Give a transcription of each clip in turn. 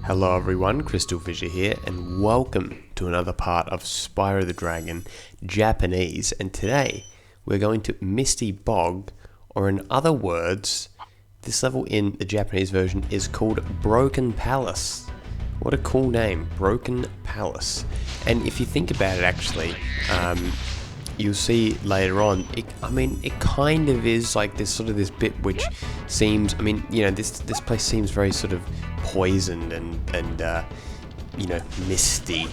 Hello everyone, CrystalFissure here, and welcome to another part of Spyro the Dragon Japanese. And today we're going to Misty Bog, or in other words, this level in the Japanese version is called Broken Palace. What a cool name, Broken Palace. And if you think about it actually, you'll see later on, it kind of is like this bit which seems, this place seems very sort of poisoned and misty,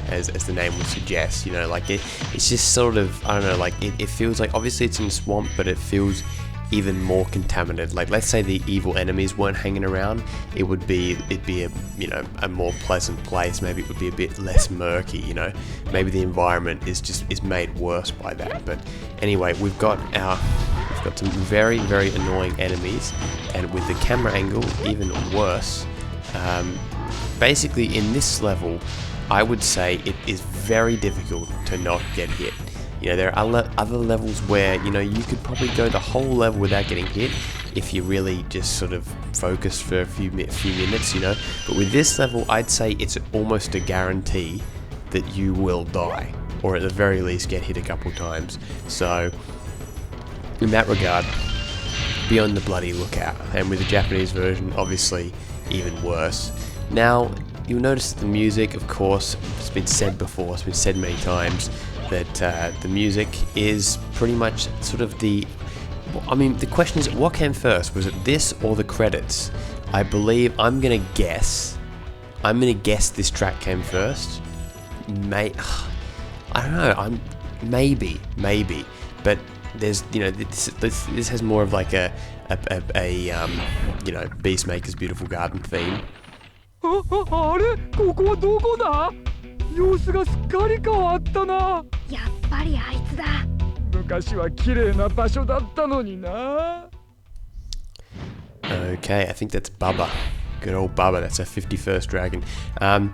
as the name would suggest, it's just sort of, I don't know, like it feels like, obviously it's in a swamp, but it feels even more contaminated. Like, let's say the evil enemies weren't hanging around, it'd be a more pleasant place. Maybe it would be a bit less murky, maybe the environment is made worse by that. But anyway, we've got some very, very annoying enemies, and with the camera angle even worse. Basically in this level, I would say it is very difficult to not get hit. There are other levels where, you could probably go the whole level without getting hit if you really just sort of focus for a few minutes, But with this level, I'd say it's almost a guarantee that you will die, or at the very least get hit a couple times. So, in that regard, be on the bloody lookout. And with the Japanese version, obviously, even worse. Now, you'll notice that the music, of course, it's been said before, it's been said many times, that the music is pretty much sort of the question is, what came first? Was it this or the credits? I believe, I'm gonna guess this track came first. I don't know, maybe, but there's, this has more of like a Beastmaker's Beautiful Garden theme. あれここはどこだ様子がすっかり変わったなやっぱりあいつだ昔は綺麗な場所だったのにな Okay, I think that's Bubba. Good old Bubba, that's our 51st dragon. And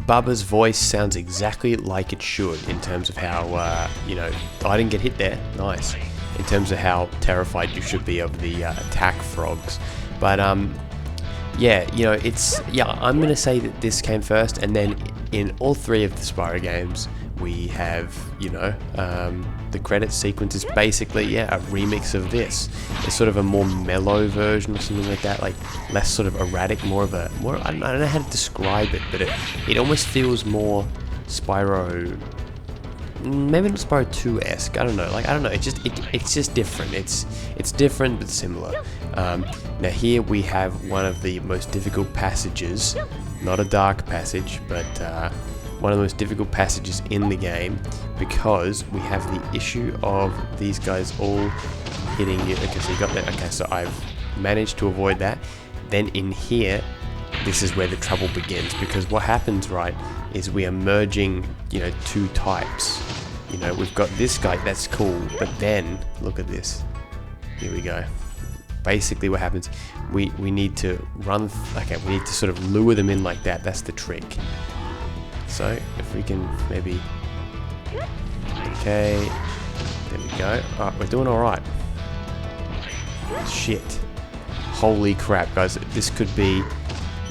Bubba's voice sounds exactly like it should in terms of how, I didn't get hit there, nice. In terms of how terrified you should be of the attack frogs. But, I'm gonna say that this came first, and then in all three of the Spyro games, we have, the credit sequence is basically, a remix of this. It's sort of a more mellow version or something like that, like less sort of erratic, I don't know how to describe it, but it almost feels more Spyro, maybe not Spyro 2-esque, I don't know, it's just different, it's different but similar. Now here we have one of the most difficult passages, not a dark passage, but one of the most difficult passages in the game, because we have the issue of these guys all hitting you. Okay, so you got that, okay, so I've managed to avoid that. Then in here, this is where the trouble begins, because what happens, right, is we are merging, two types. We've got this guy, that's cool, but then, look at this. Here we go. Basically what happens, we need to we need to sort of lure them in like that, that's the trick. So, if we can maybe, okay, there we go. Alright, we're doing alright. Shit. Holy crap, guys, this could be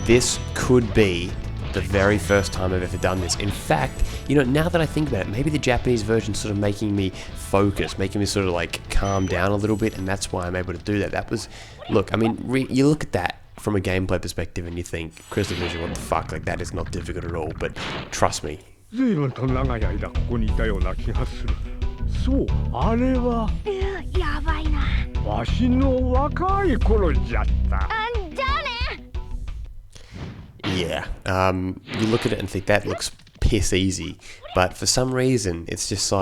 the very first time I've ever done this. In fact, now that I think about it, maybe the Japanese version sort of making me focus, making me sort of like calm down a little bit, and that's why I'm able to do that. That was, look, you look at that from a gameplay perspective and you think, CrystalFissure, what the fuck, like that is not difficult at all, but trust me. 随分と長い間ここにいたような気がするそうあれはやばいなわしの若い頃じゃったじゃあね Yeah, you look at it and think that looks piss easy, but for some reason it's just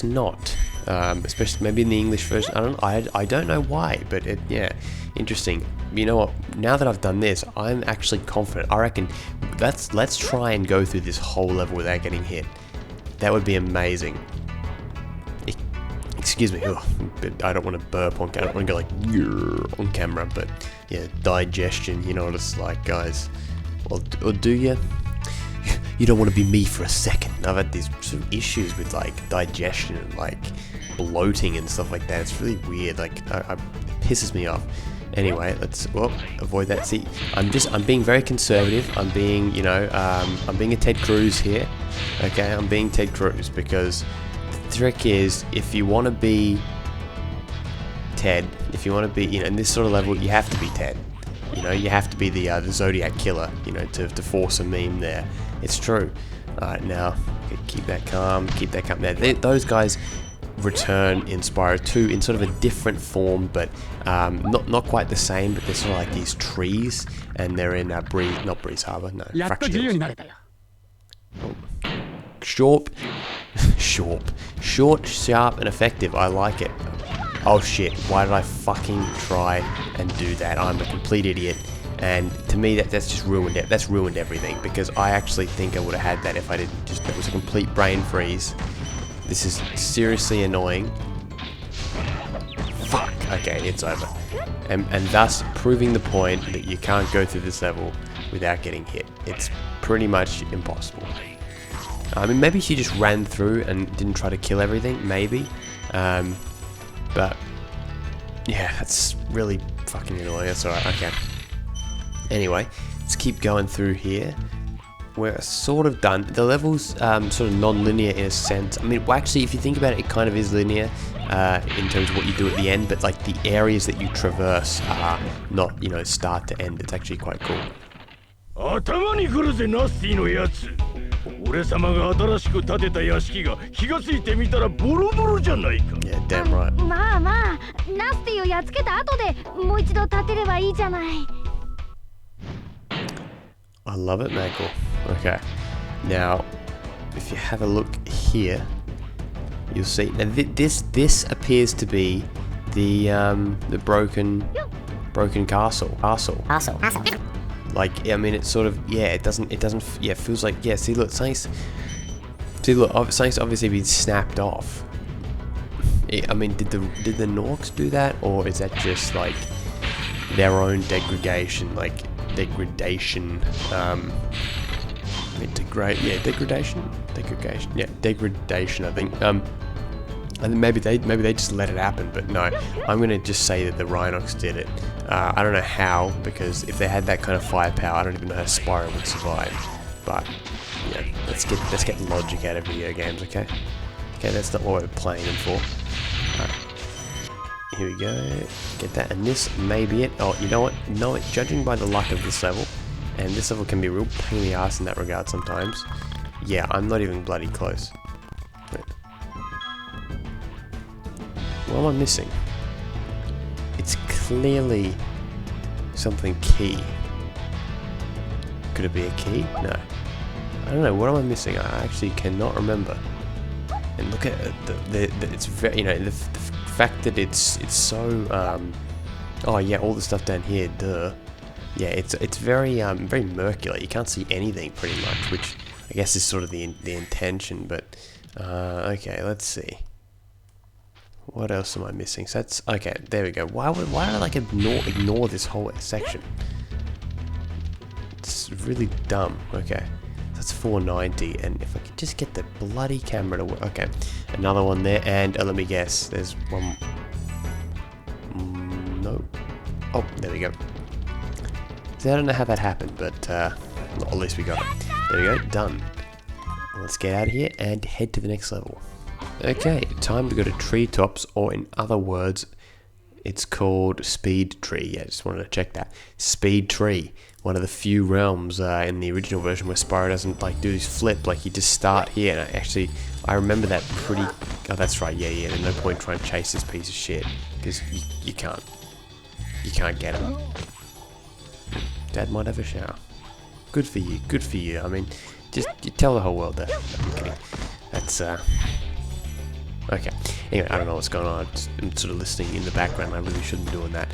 not. Especially maybe in the English version. I don't know why, but interesting. You know what? Now that I've done this, I'm actually confident. I reckon let's try and go through this whole level without getting hit. That would be amazing. Excuse me. I don't want to burp on camera. I don't want to go like on camera, but yeah, digestion. You know what it's like, guys. Or do you? You don't want to be me for a second. I've had these sort of issues with like digestion and like bloating and stuff like that. It's really weird. Like, it pisses me off. Anyway, let's avoid that. See, I'm being very conservative. I'm being, I'm being a Ted Cruz here. Okay, I'm being Ted Cruz because the trick is, if you want to be Ted, if you want to be, in this sort of level, you have to be Ted. You have to be the Zodiac killer, to force a meme there. It's true. Alright, now, keep that calm, Now, those guys return in Spyro 2 in sort of a different form, but not quite the same, but they're sort of like these trees, and they're in not Breeze Harbor, no, Fracture. Short, sharp, and effective. I like it. Oh shit, why did I fucking try and do that? I'm a complete idiot. And to me, that's just ruined it. That's ruined everything, because I actually think I would have had that if I didn't it was a complete brain freeze. This is seriously annoying. Fuck. Okay, it's over. And thus proving the point that you can't go through this level without getting hit. It's pretty much impossible. I mean, maybe she just ran through and didn't try to kill everything, maybe. But yeah, that's really fucking annoying. That's alright, okay. Anyway, let's keep going through here. We're sort of done. The level's sort of non-linear in a sense. I mean, well, actually, if you think about it, it kind of is linear in terms of what you do at the end, but like the areas that you traverse are not, start to end. It's actually quite cool. Yeah, damn right. I love it, Michael. Okay. Now, if you have a look here, you'll see. Now, this appears to be the broken castle. Like, I mean, it's sort of, it doesn't, it feels like, see, look, something's obviously been snapped off. I mean, did the Norks do that, or is that just like their own degradation, degradation, I think. And maybe they just let it happen, but no, I'm gonna just say that the Rhinox did it. I don't know how, because if they had that kind of firepower, I don't even know how Spyro would survive. But yeah, let's get logic out of video games, okay? Okay, that's not what we're playing them for. Here we go. Get that, and this may be it. Oh, you know what? No, judging by the luck of this level, and this level can be a real pain in the ass in that regard sometimes. Yeah, I'm not even bloody close. Wait. What am I missing? It's clearly something key. Could it be a key? No. I don't know. What am I missing? I actually cannot remember. And look at it's very, the fact that it's so oh yeah, all the stuff down here, duh. Yeah, it's very very murky. You can't see anything pretty much, which I guess is sort of the intention. But okay, let's see. What else am I missing? So that's okay. There we go. Why did I ignore this whole section? It's really dumb. Okay. That's 490, and if I could just get the bloody camera to work. Okay, another one there, and let me guess, there's one. No. Oh, there we go. See, I don't know how that happened, but at least we got it. There we go, done. Let's get out of here and head to the next level. Okay, time to go to Treetops, or in other words, it's called Speed Tree. Yeah, just wanted to check that. Speed Tree. One of the few realms in the original version where Spyro doesn't do this flip, you just start here, and I remember that pretty. Oh, that's right. Yeah. There's no point trying to chase this piece of shit because you can't get him. Dad might have a shower. Good for you. Good for you. I mean, just you tell the whole world that. I'm kidding. That's okay. Anyway, I don't know what's going on. I'm sort of listening in the background. I really shouldn't be doing that.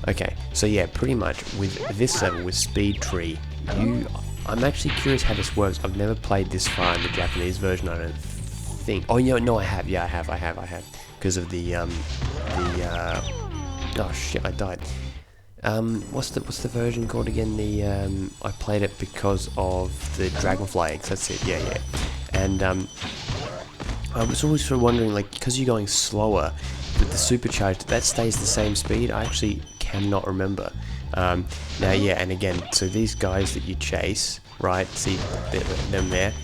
Okay, so yeah, pretty much with this level, with Speed Tree, I'm actually curious how this works. I've never played this far in the Japanese version, I don't think. Oh, no, I have. Yeah, I have. Because of the oh shit, I died. What's the version called again? I played it because of the dragonfly eggs. That's it. Yeah. And I was always sort of wondering, because you're going slower, but the supercharged, that stays the same speed. I actually cannot remember. Now, yeah, and again, so these guys that you chase, right? See them there.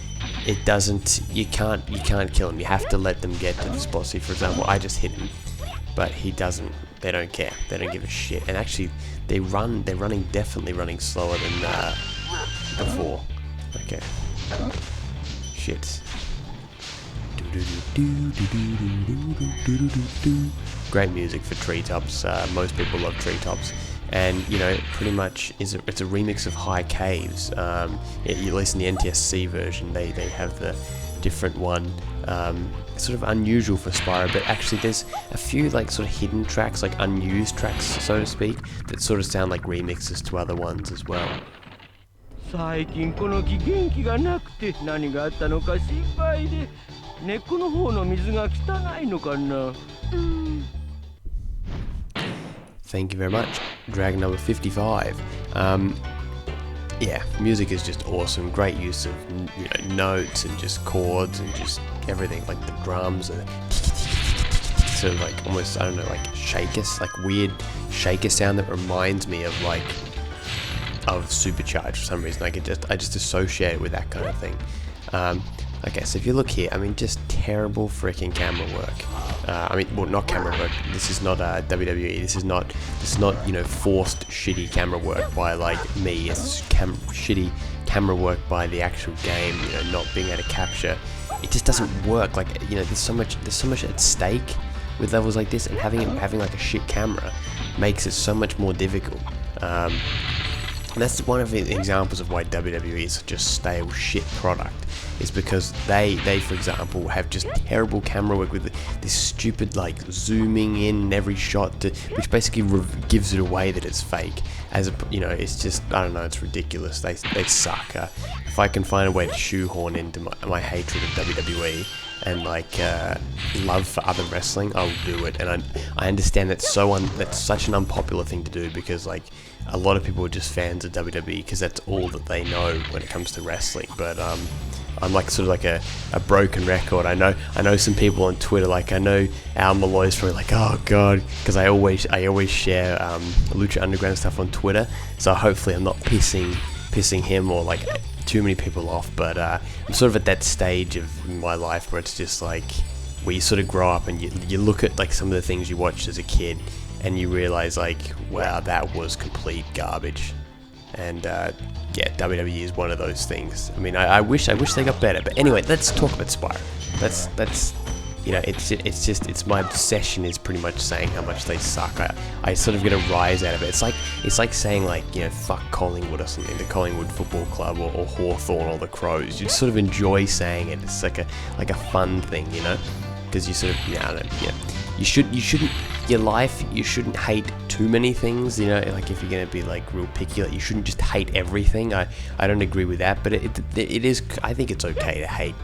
It doesn't. You can't kill them. You have to let them get to the spot. See, for example, I just hit him, but he doesn't. They don't care. They don't give a shit. And actually, they're definitely running slower than before. Okay. Shit. Great music for Treetops. Most people love Treetops, and you know, pretty much it's a remix of High Caves. At least in the NTSC version, they have the different one. Sort of unusual for Spyro, but actually there's a few like sort of hidden tracks, like unused tracks, so to speak, that sort of sound like remixes to other ones as well. 最近この木元気がなくて何があったのか心配で根っこの方の水が汚いのかな。Thank you very much. Dragon number 55. Yeah, music is just awesome. Great use of notes and just chords and just everything, like the drums and sort of like almost, I don't know, like shaker, like weird shaker sound that reminds me of like Supercharged for some reason. Like I just associate it with that kind of thing. Okay, so if you look here, I mean, just terrible freaking camera work. Well, not camera work. This is not WWE. This is not forced shitty camera work by like me. It's shitty camera work by the actual game. Not being able to capture. It just doesn't work. Like there's so much at stake with levels like this, and having like a shit camera makes it so much more difficult. And that's one of the examples of why WWE is such a stale shit product, is because they for example have just terrible camera work with this stupid like zooming in every shot which basically gives it away that it's fake. It's just, I don't know, it's ridiculous. They suck. If I can find a way to shoehorn into my hatred of WWE and like love for other wrestling, I'll do it. And I understand that's such an unpopular thing to do, because like a lot of people are just fans of WWE because that's all that they know when it comes to wrestling. But I'm like sort of like a broken record. I know some people on Twitter, like I know Al Malloy's probably like, oh god, because I always share Lucha Underground stuff on Twitter, so hopefully I'm not pissing him or like too many people off. But I'm sort of at that stage of my life where it's just like, where you sort of grow up and you look at like some of the things you watched as a kid and you realize like, wow, that was complete garbage. And yeah, WWE is one of those things. I mean, I wish they got better. But anyway, let's talk about Spyro. That's it's my obsession is pretty much saying how much they suck. I sort of get a rise out of it. It's like saying like, fuck Collingwood or something, the Collingwood Football Club or Hawthorn or the Crows. You sort of enjoy saying it. It's like a fun thing, because you sort of you shouldn't your life, you shouldn't hate too many things, like if you're gonna be like real picky, like you shouldn't just hate everything. I don't agree with that, but it is, I think it's okay to hate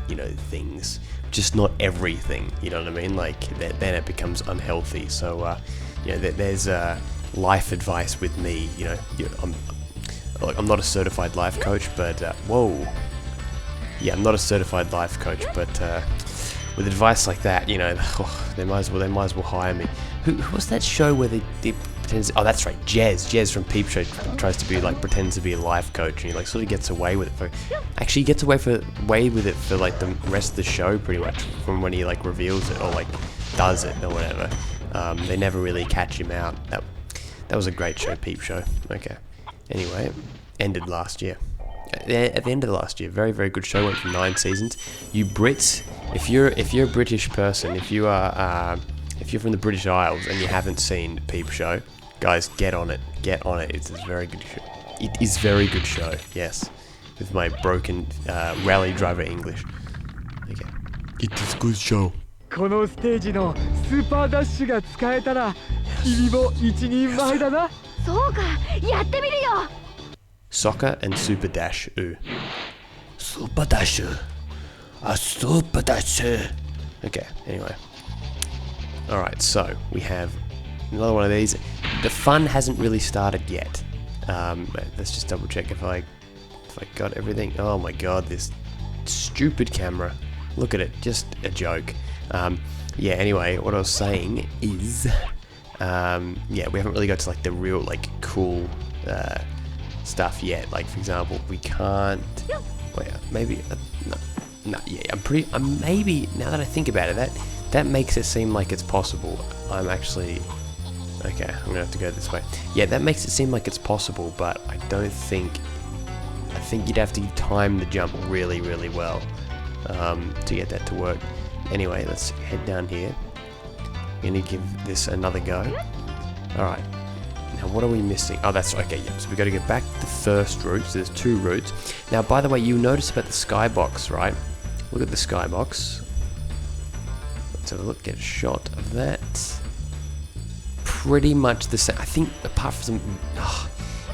things, just not everything, you know what I mean? Like then it becomes unhealthy. So there's life advice with me. I'm not a certified life coach, but I'm not a certified life coach, but with advice like that, they might as well hire me. Who was that show where they pretends? Oh, that's right, Jez from Peep Show tries to be like, pretends to be a life coach, and he like sort of gets away with it. Actually, he gets away with it for like the rest of the show, pretty much, from when he like reveals it or like does it or whatever. They never really catch him out. That was a great show, Peep Show. Okay. Anyway, ended last year. At the end of the last year, very, very good show. Went for 9 seasons. You Brits, if you're a British person, if you're from the British Isles and you haven't seen Peep Show, guys, get on it. It's a very good show. It is very good show. Yes, with my broken rally driver English. Okay, it is good show. このステージのスーパーダッシュが使えたら君も一人前だな。そうか、やってみるよ。Soccer and Super Dash. Ooh. Super Dash. A Super Dash. Okay, anyway. Alright, so we have another one of these. The fun hasn't really started yet. Let's just double check if I got everything. Oh my god, this stupid camera. Look at it, just a joke. Yeah, anyway, what I was saying is yeah, we haven't really got to like the real like cool stuff yet. Like for example, we can't. Wait, maybe no, yeah. I'm maybe now that I think about it, that makes it seem like it's possible. I'm actually okay. I'm gonna have to go this way. Yeah, that makes it seem like it's possible, but I don't think. I think you'd have to time the jump really, really well to get that to work. Anyway, let's head down here. We're gonna give this another go. Alright. Now what are we missing? Oh, that's okay, yeah. So we gotta get back to the first route. So there's 2 routes. Now, by the way, you notice about the skybox, right? Look at the skybox. Let's have a look, get a shot of that. Pretty much the same. I think apart from some...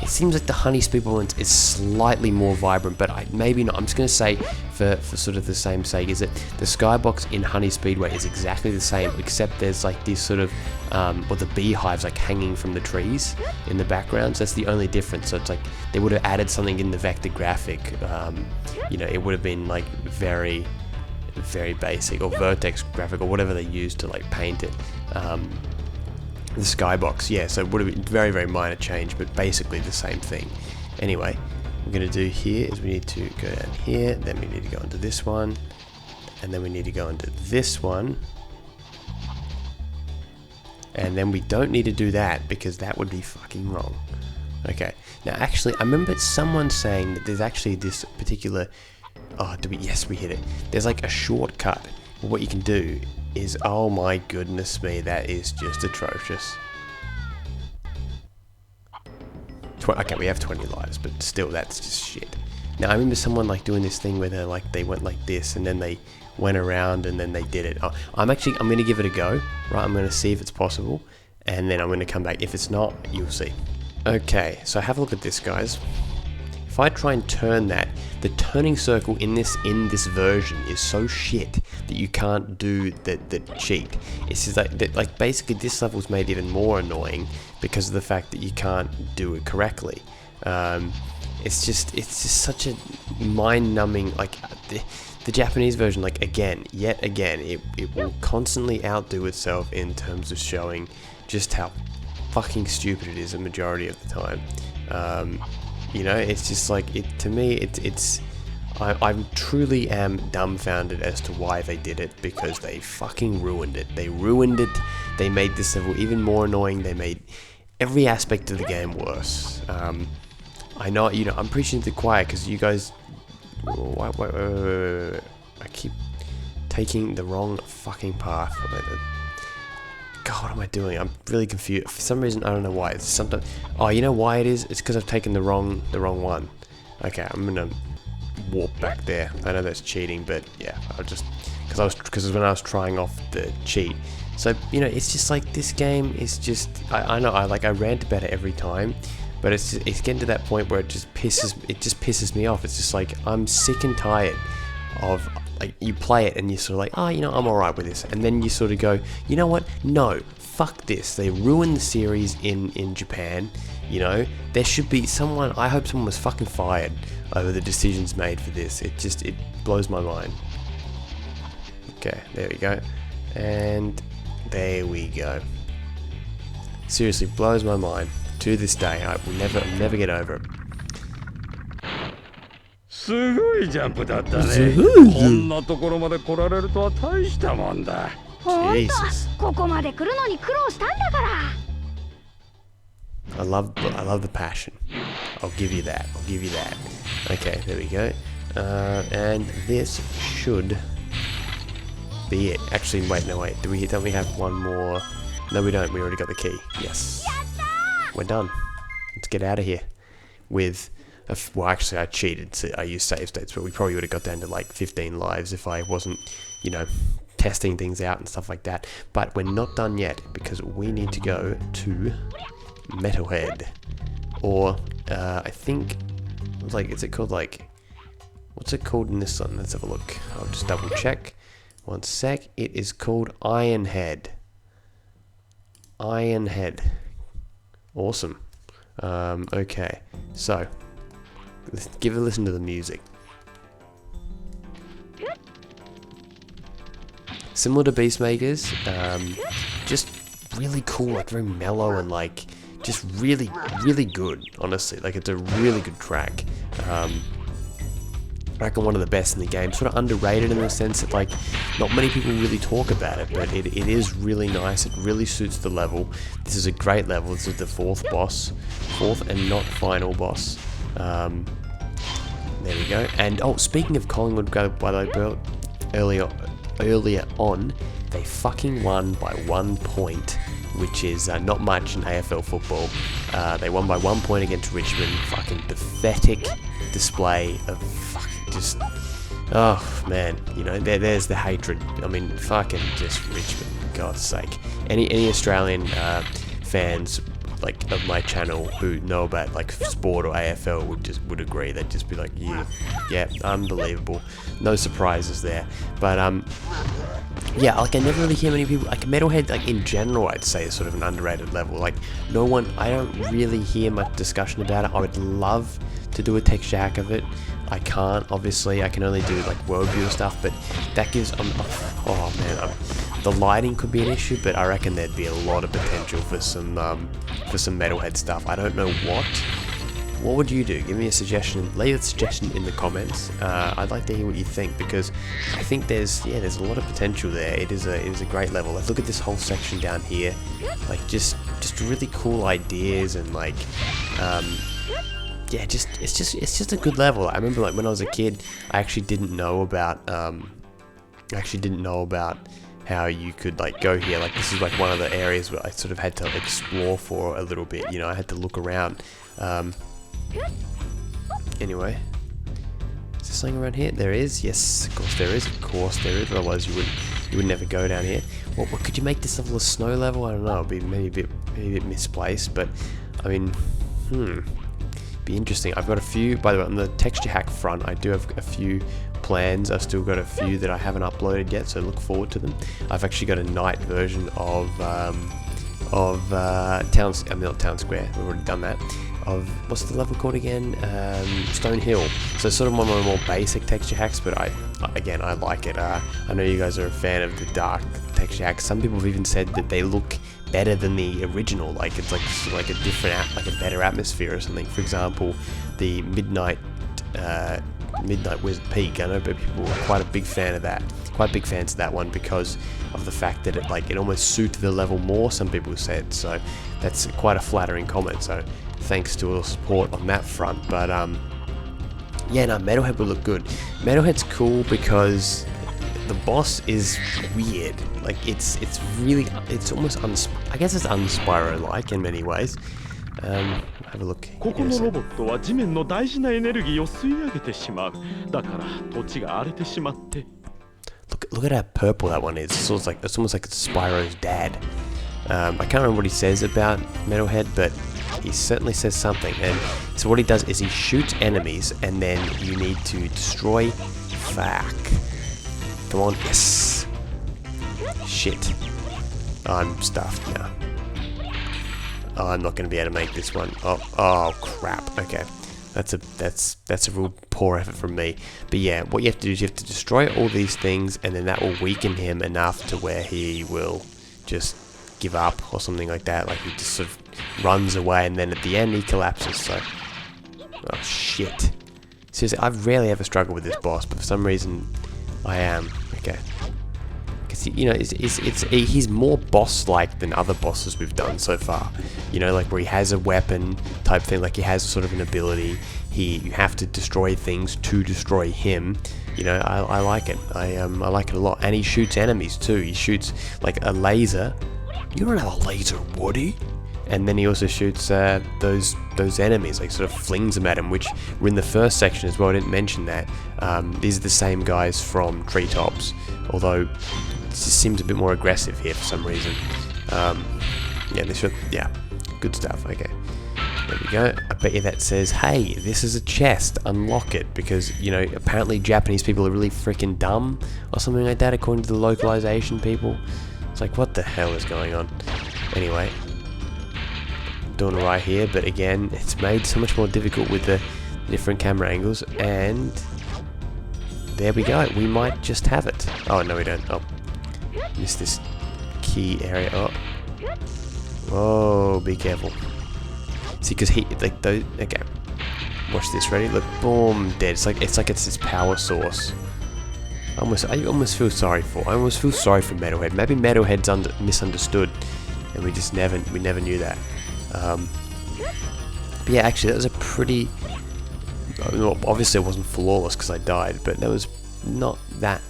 it seems like the Honey Speed one is slightly more vibrant, but maybe not. I'm just going to say, for sort of the same sake, is that the skybox in Honey Speedway is exactly the same, except there's like this sort of, well, the beehives like hanging from the trees in the background. So that's the only difference. So it's like they would have added something in the vector graphic. You know, it would have been like very, very basic, or vertex graphic, or whatever they used to like paint it. The skybox, yeah, so it would have been very, very minor change, but basically the same thing. Anyway, what we're going to do here is we need to go down here, then we need to go into this one, and then we need to go into this one, and then we don't need to do that because that would be fucking wrong. Okay, now actually, I remember someone saying that there's actually this particular, oh, yes, we hit it. There's like a shortcut. Well, what you can do is, oh my goodness me, that is just atrocious. Okay, we have 20 lives, but still, that's just shit. Now, I remember someone like doing this thing where they went like this, and then they went around, and then they did it. I'm going to give it a go, right? I'm going to see if it's possible, and then I'm going to come back. If it's not, you'll see. Okay, so have a look at this, guys. If I try and turn that, the turning circle in this version is so shit that you can't do the cheat. It's just like basically this level's made even more annoying because of the fact that you can't do it correctly. It's just such a mind-numbing, like the Japanese version, like yet again, it will constantly outdo itself in terms of showing just how fucking stupid it is a majority of the time. You know, it's just like, to me, I truly am dumbfounded as to why they did it, because they fucking ruined it. They ruined it. They made this level even more annoying. They made every aspect of the game worse. I know, you know, I'm preaching to the choir because you guys, wait. I keep taking the wrong fucking path. God, what am I doing? I'm really confused. For some reason, I don't know why. It's sometimes. Oh, you know why it is? It's because I've taken the wrong one. Okay, I'm gonna warp back there. I know that's cheating, but yeah, because when I was trying off the cheat. So you know, it's just like this game is just. I know I rant about it every time, but it's getting to that point where it just pisses me off. It's just like I'm sick and tired of. Like, you play it and you're sort of like, oh, you know, I'm alright with this. And then you sort of go, you know what? No, fuck this. They ruined the series in Japan. You know, there should be someone, I hope someone was fucking fired over the decisions made for this. It blows my mind. Okay, there we go. And there we go. Seriously, blows my mind. To this day, I will never get over it. すごいジャンプだったね。こんなところまで来られるとは大したもんだ。Jesus. ここまで来るのに苦労したんだから。I love the passion. I'll give you that. Okay, there we go. And this should be it. Actually, wait. Don't we have one more? No, we don't. We already got the key. Yes. We're done. Let's get out of here with. Well, actually, I cheated. So I used save states, but we probably would have got down to like 15 lives if I wasn't, you know, testing things out and stuff like that. But we're not done yet because we need to go to Metalhead, or I think, like, is it called like, what's it called in this one? Let's have a look. I'll just double check. One sec. It is called Ironhead. Awesome. Okay, so. Give a listen to the music. Similar to Beastmakers, just really cool, like very mellow and like just really, really good, honestly. Like it's a really good track. I reckon one of the best in the game. Sort of underrated in the sense that like not many people really talk about it, but it is really nice. It really suits the level. This is a great level. This is the fourth and not final boss. There we go. And oh, speaking of Collingwood, by the way, earlier on, they fucking won by 1 point, which is not much in AFL football. They won by 1 point against Richmond. Fucking pathetic display of fucking just, oh man, you know, there's the hatred. I mean, fucking just Richmond, for God's sake. Any Australian fans like of my channel who know about like sport or AFL would agree. They'd just be like, yeah, unbelievable. No surprises there. But yeah, like I never really hear many people, like Metalhead, like in general, I'd say is sort of an underrated level. Like no one, I don't really hear much discussion about it. I would love to do a texture hack of it. I can't, obviously. I can only do like worldview stuff, but that gives, oh man, the lighting could be an issue, but I reckon there'd be a lot of potential for some Metalhead stuff. I don't know what would you do? Give me a suggestion. Leave a suggestion in the comments. I'd like to hear what you think, because I think there's a lot of potential there. It is a great level. Like, look at this whole section down here. Like just really cool ideas and like yeah, it's just a good level. I remember like when I was a kid, I actually didn't know about how you could like go here. Like this is like one of the areas where I sort of had to explore for a little bit. You know, I had to look around. Anyway, is there something around here? There is. Yes, of course there is. Of course there is. Otherwise you would never go down here. What could you make this level a snow level? I don't know. It'd be maybe a bit misplaced, but I mean, be interesting. I've got a few, by the way, on the texture hack front, I do have a few plans. I've still got a few that I haven't uploaded yet, so look forward to them. I've actually got a night version of not Town Square, we've already done that, of, what's the level called again? Stone Hill. So sort of one of my more basic texture hacks, but I like it. I know you guys are a fan of the dark texture hacks. Some people have even said that they look better than the original, like it's like a different, like a better atmosphere or something. For example, the Midnight Wizard Peak, I know people were quite big fans of that one because of the fact that it almost suited the level more, some people said. So that's quite a flattering comment, so thanks to all the support on that front. But yeah, no, Metalhead will look good. Metalhead's cool because the boss is weird. Like it's almost I guess it's Spyro-like in many ways. Have a look. ここのロボットは地面の大事なエネルギーを吸い上げてしまう。だから土地が荒れてしまって。Look at how purple that one is. It's almost like it's Spyro's dad. I can't remember what he says about Metalhead, but he certainly says something. And so what he does is he shoots enemies, and then you need to destroy. Fuck. Come on, yes. Shit. I'm stuffed now. Oh, I'm not going to be able to make this one. Oh crap. Okay. That's a real poor effort from me. But yeah, what you have to do is you have to destroy all these things, and then that will weaken him enough to where he will just give up or something like that. Like he just sort of runs away, and then at the end he collapses. So, oh shit. Seriously, I rarely ever struggle with this boss, but for some reason I am. Okay. Because, you know, he's more boss-like than other bosses we've done so far. You know, like where he has a weapon type thing, like he has sort of an ability. You have to destroy things to destroy him. You know, I like it. I like it a lot. And he shoots enemies too. He shoots like a laser. You don't have a laser, Woody. And then he also shoots those enemies, like sort of flings them at him, which were in the first section as well. I didn't mention that. These are the same guys from Treetops, although it just seems a bit more aggressive here for some reason. Yeah, good stuff. Okay, there we go. I bet you that says, hey, this is a chest, unlock it, because, you know, apparently Japanese people are really freaking dumb or something like that, according to the localization people. It's like, what the hell is going on? Anyway, doing right here, but again, it's made so much more difficult with the different camera angles, and there we go. We might just have it. Oh, no, we don't. Oh, missed this key area. Oh, Oh, be careful. See, because he, like, those, okay. Watch this, ready? Look, boom, dead. It's like it's his power source. I almost feel sorry for Metalhead. Maybe Metalhead's misunderstood, and we never knew that. But yeah, actually, that was a pretty. Obviously, it wasn't flawless because I died, but that was not that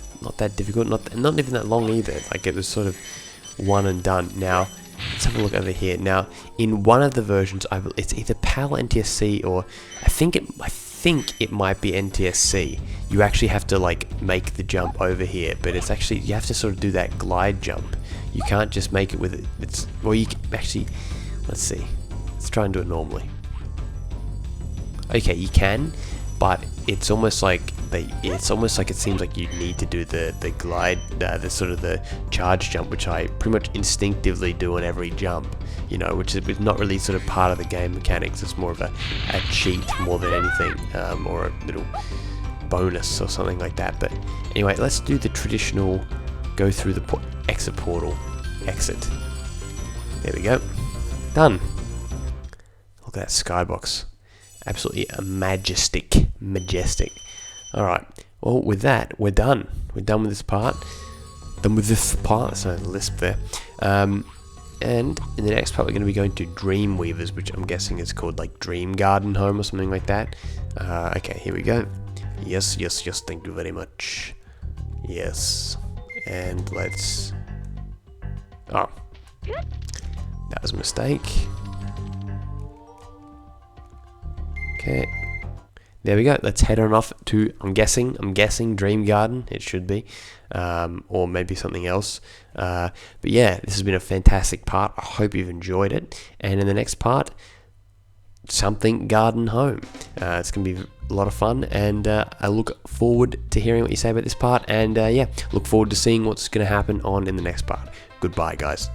difficult. Not even that long either. Like, it was sort of one and done. Now, let's have a look over here. Now, in one of the versions, it's either PAL NTSC or I think it might be NTSC. You actually have to like make the jump over here, but it's actually you have to sort of do that glide jump. You can't just make it with it. You can actually. Let's see. Let's try and do it normally. Okay, you can, but it's almost like it seems like you need to do the glide, the sort of the charge jump, which I pretty much instinctively do on every jump, you know, which is not really sort of part of the game mechanics. It's more of a cheat more than anything, or a little bonus or something like that. But anyway, let's do the traditional go through the exit portal. Exit. There we go. Done. Look at that skybox. Absolutely majestic. Alright, well with that, we're done. We're done with this part. Sorry, the lisp there. And in the next part we're going to be going to Dreamweavers, which I'm guessing is called like Dream Garden Home or something like that. Okay, here we go. Yes, thank you very much. Yes. And let's... Oh. That was a mistake. Okay, there we go. Let's head on off to, I'm guessing Dream Garden. It should be, or maybe something else. But yeah, this has been a fantastic part. I hope you've enjoyed it. And in the next part, something Garden Home. It's gonna be a lot of fun, and I look forward to hearing what you say about this part. And yeah, look forward to seeing what's gonna happen in the next part. Goodbye, guys.